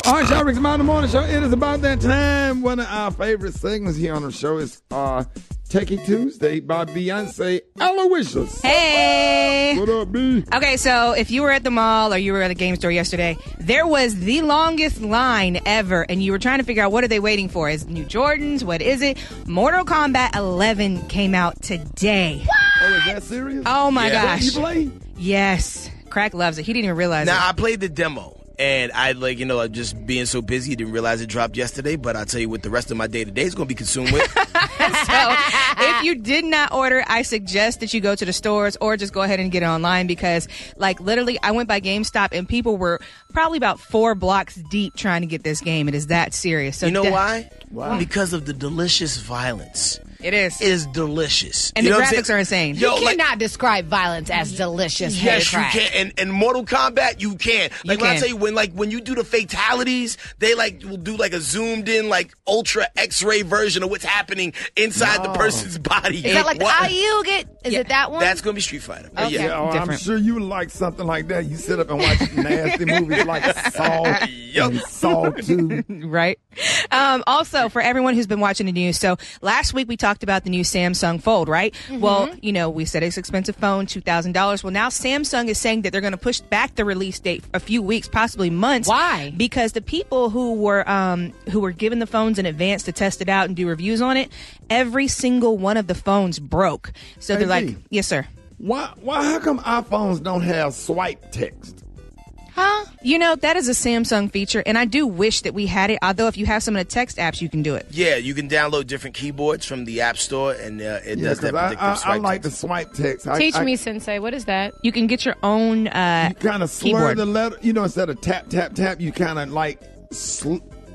All right, y'all, Rick's Mountain Morning Show. It is about that time. One of our favorite segments here on the show is Techie Tuesday by Beyonce Alowishus. Hey. What up, B? Okay, so if you were at the mall or you were at a game store yesterday, there was the longest line ever, and you were trying to figure out what are they waiting for? Is it new Jordans? What is it? Mortal Kombat 11 came out today. What? Oh, is that serious? Oh, my gosh. You play? Yes. Crack loves it. He didn't even realize it. Now, I played the demo. And I'm just being so busy, didn't realize it dropped yesterday. But I'll tell you what the rest of my day-to-day is going to be consumed with. So if you did not order, I suggest that you go to the stores or just go ahead and get it online because, literally, I went by GameStop and people were probably about 4 blocks deep trying to get this game. It is that serious. So you know why? Why? Because of the delicious violence. It is. It is delicious. And the graphics are insane. You cannot describe violence as delicious. Yes, you can. And Mortal Kombat, you can. When I tell you, when you do the fatalities, they will do a zoomed in, ultra X-ray version of what's happening inside the person's body. Is that Ayuga? Is it that one? That's going to be Street Fighter. Okay. Yeah, I'm sure you like something like that. You sit up and watch nasty movies like Saw and Saw 2. Right. Also, for everyone who's been watching the news, so last week we talked about the new Samsung Fold, right? Mm-hmm. Well, we said it's an expensive phone, $2,000. Well, now Samsung is saying that they're going to push back the release date a few weeks, possibly months. Why? Because the people who were given the phones in advance to test it out and do reviews on it, every single one of the phones broke. So they're like, yes, sir. Why? How come iPhones don't have swipe text? Huh? That is a Samsung feature, and I do wish that we had it, although if you have some of the text apps, you can do it. Yeah, you can download different keyboards from the App Store, and it does that predictive swipe I like the swipe text. Teach me, Sensei. What is that? You can get your own you kind of slur keyboard. the letter. Instead of tap, tap, tap, you kind of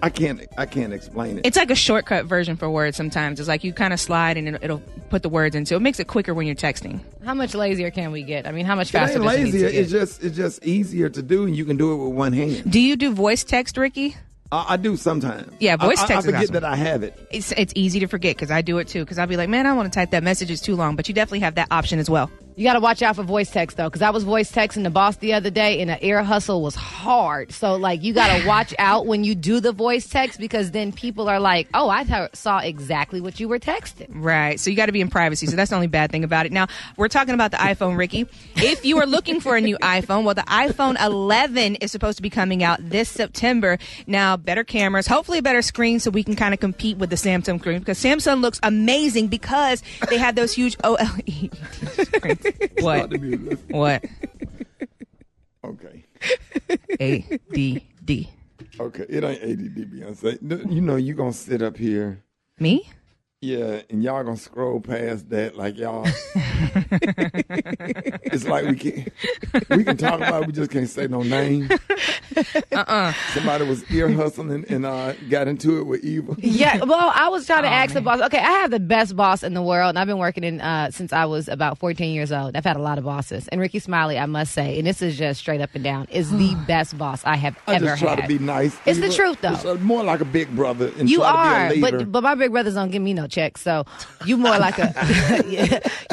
I can't explain it. It's like a shortcut version for words sometimes. It's like you kind of slide and it'll put the words into it. It makes it quicker when you're texting. How much lazier can we get? I mean, how much faster It ain't does it need to lazier. get? It's just easier to do, and you can do it with one hand. Do you do voice text, Ricky? I do sometimes. Yeah, voice text I is forget awesome. that I have it. It's easy to forget because I do it too. Because I'll be like, man, I want to type that message. It's too long. But you definitely have that option as well. You got to watch out for voice text, though, because I was voice texting the boss the other day, and the ear hustle was hard. So, you got to watch out when you do the voice text, because then people are like, oh, I saw exactly what you were texting. Right. So you got to be in privacy. So that's the only bad thing about it. Now, we're talking about the iPhone, Ricky. If you are looking for a new iPhone, well, the iPhone 11 is supposed to be coming out this September. Now, better cameras, hopefully a better screen so we can kind of compete with the Samsung screen, because Samsung looks amazing because they have those huge OLED screens. What? Okay. ADD. Okay, it ain't ADD, Beyonce. You gonna sit up here. Me? Yeah, and y'all gonna scroll past that like y'all. It's like we can talk about it, we just can't say no name. Somebody was ear hustling and got into it with Eva. Yeah, well, I was trying to ask the boss. Okay, I have the best boss in the world, and I've been working in since I was about 14 years old. I've had a lot of bosses, and Rickey Smiley, I must say, and this is just straight up and down, is the best boss I have ever had. I just try to be nice. It's Eva. the truth, though. It's more like a big brother. And You try are, to be a leader. but my big brothers don't give me no check, so you more like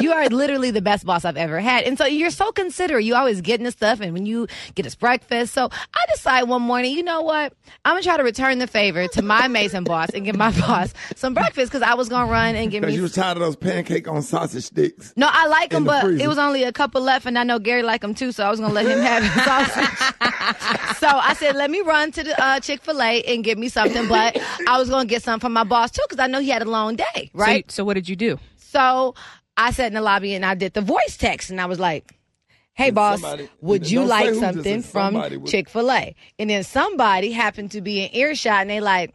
you are literally the best boss I've ever had. And so you're so considerate. You always getting the stuff, and when you get us breakfast. So I decide one morning, you know what? I'm going to try to return the favor to my amazing boss and give my boss some breakfast, because I was going to run and give me... Because you was tired of those pancake on sausage sticks. No, I like them, but freezer. it was only a couple left, and I know Gary liked them too, so I was going to let him have his sausage. So I said, let me run to the Chick-fil-A and get me something, but I was going to get something from my boss too, because I know he had a long day, right? So what did you do? So I sat in the lobby and I did the voice text, and I was like, hey, And boss, somebody- would you don't say like who, just something say somebody from would- Chick-fil-A? And then somebody happened to be in earshot, and they like,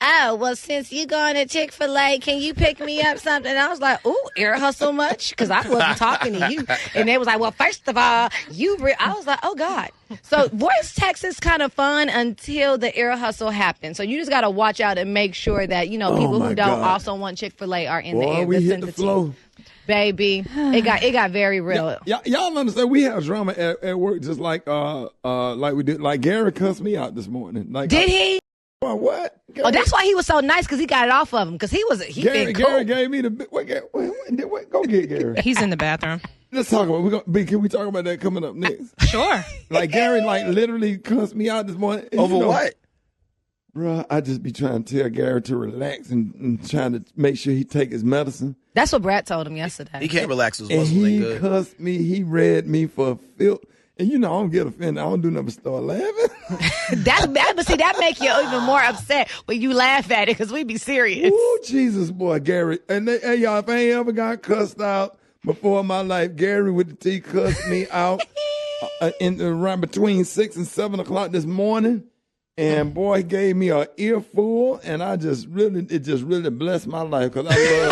oh, well, since you going to Chick-fil-A, can you pick me up something? And I was like, ooh, ear hustle much? Because I wasn't talking to you. And they was like, well, first of all, I was like, oh, God. So voice text is kind of fun until the ear hustle happens. So you just got to watch out and make sure that, people my who don't God. also want Chick-fil-A are in the Boy, air. we Listen hit the to flow. Baby, it got very real. Y'all understand? We have drama at work, just like we did. Like Gary cussed me out this morning. Did he? Well, what? Gary, Oh, that's why he was so nice, because he got it off of him, because he Gary, been cool. Gary gave me the. Go get Gary. He's in the bathroom. Let's talk about. Can we talk about that coming up next? Sure. Like Gary, literally cussed me out this morning. And Over what? Bruh, I just be trying to tell Gary to relax and trying to make sure he take his medicine. That's what Brad told him yesterday. He can't relax his And muscles. he cussed me. He read me for a filth. And you know, I don't get offended. I don't do nothing but start laughing. But see, that make you even more upset when you laugh at it because we be serious. Ooh, Jesus, boy, Gary. And hey, y'all, if I ain't ever got cussed out before in my life, Gary with the T cussed me out around between 6 and 7 o'clock this morning. And boy, he gave me an earful, and it just really blessed my life because I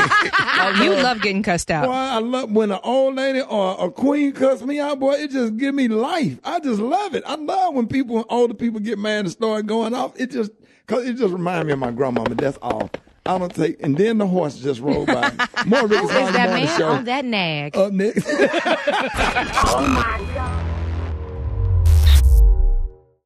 love. You love getting cussed out. Boy, I love when an old lady or a queen cuss me out. Boy, it just give me life. I just love it. I love when older people get mad and start going off. Cause it just reminds me of my grandmama. That's all. I don't take. And then the horse just rolled by. More Rickey Who is that Morning man Show. on that nag? Up next. Oh my God.